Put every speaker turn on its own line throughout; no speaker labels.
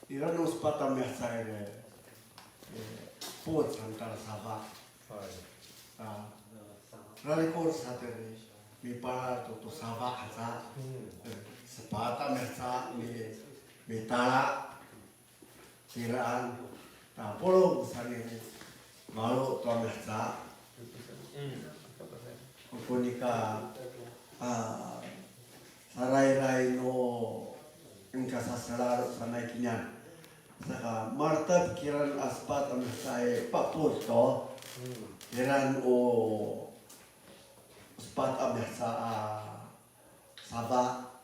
Irano spata mersaire pot antara sabak. Ralikor satere mi para to sabak hasa sepata mersa mi tala tiraan ta polo sanire malu to mersa uponika sarai-rai no ingka sasalar sanai kinyan saka martab kiran aspat amsai papus to kiran o aspat amsa saba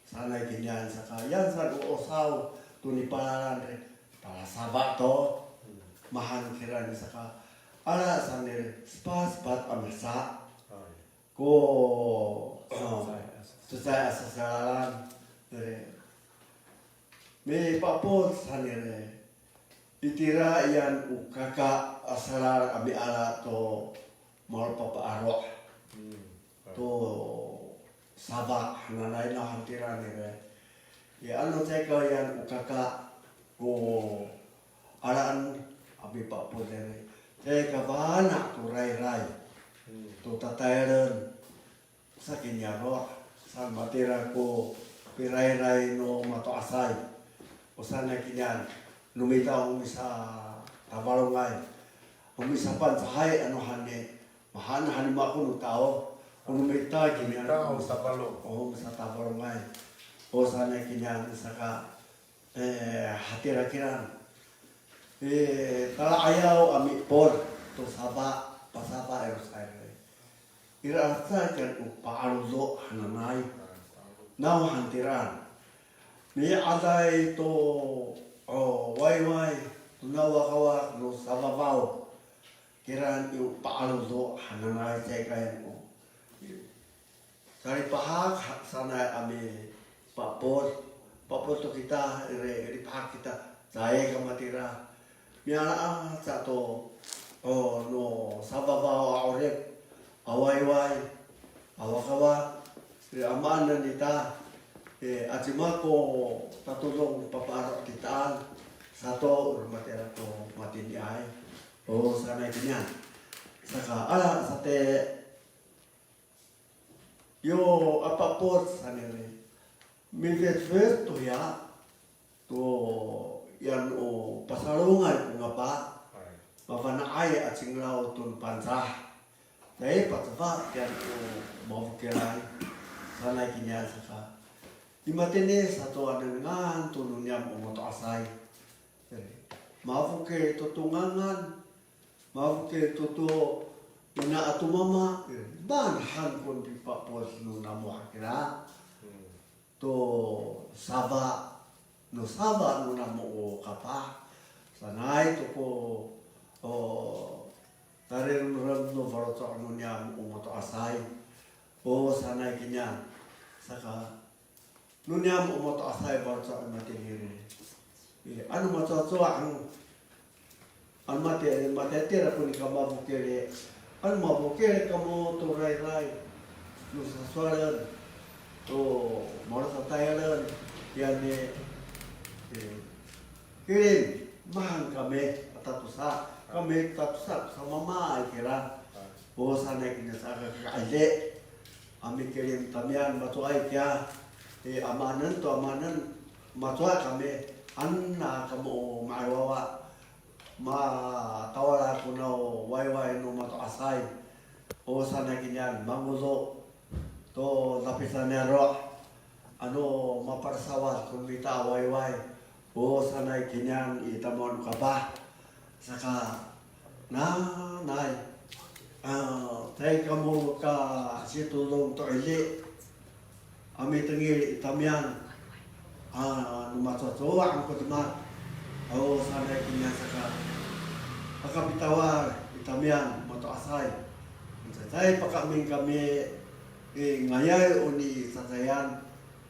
sanai kinyan saka yan sa o saw tuni palaran para saba to mahan kiran saka ala sanir spat amsa ko susah sasalan me papos hanere itira yan ukaka asalar abi ala to mal papa arwah to sabak nanay na hantira nere ya ano teka yan ukaka ko alaan abi papos nere teka bana to ray to tatayaran sa kinyaro sa matira ko piray no mato asay usana kinyan lumita umisa tabarongay umisa pan sahay ano hane mahana makunu tao lumita kinyan
tao sa balo
sa tabarongay usana kinyan saka hatira kiran tala ayaw ami por to saba pasaba erosay irasa kan upaaruzo hananay naw hantiran ni aday to wai tunawa no sababaw kiran yu paaluzo hananay cekayan ko sari pahak sana ami papos to kita iri pahak kita saya kamatira miala satu no sababaw aurek awai awakawa amanan nita Acimako tatulong paparok kitaan satu rumah tera ko matindi ay o sanay kinyan saka ala sate yo apapot sanere mivet first to ya to yan o pasalungan nga pa mapanaay at singlaw tun pansah dahil patapa yan o mabukiray sanay kinyan saka imatene satu adengan tulunnya umoto asai mafuke tutungangan mafuke tutu ina atumama ban han kon di papos no namo akira to saba no namo o kapa sanai to ko o tarir no varoto anunya umoto asai o sanai kinya saka nunya mo to asay barca matiri anu mato ang matete ra puni kama bukere anu mabukere kamo to rai no saswalan to mora tayalan yan kirim mahang kami tatusa sama mama kira bo sana kinasa kaile ami kirim tamian batuay kya amanan matua kami anna kamu maiwawa ma tawara kuno wai no mato asay o sana kinyan manguzo to lapisan ro ano maparsawat kung bita wai o sana kinyan itamon kapa saka nay tay kamu ka situlong to ili ami tengil itamian numatsoa ang kutma o sana kinya saka akapitawar itamian moto asay say pakamin kami ngayay uni satayan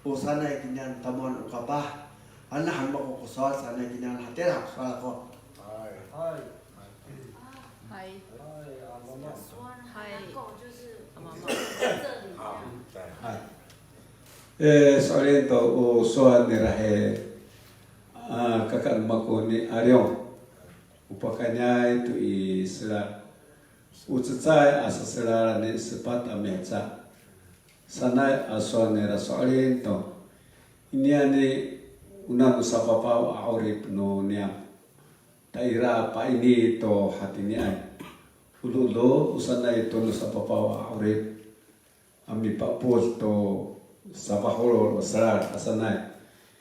o sana kinya tamon ukapa anahan makukusal sana kinya hatir hakusal ko
嗨，Soalnya
itu usuan nirahe
kan makoni aryong upakanya itu isla utsai asasela ni sepat ameca sanai asone rasolin to ini ani unan usapapau aurip no niam taira apa ini to hati ni ai ululo usanai to usapapau aurip ami papos to sapaholo sarat asanai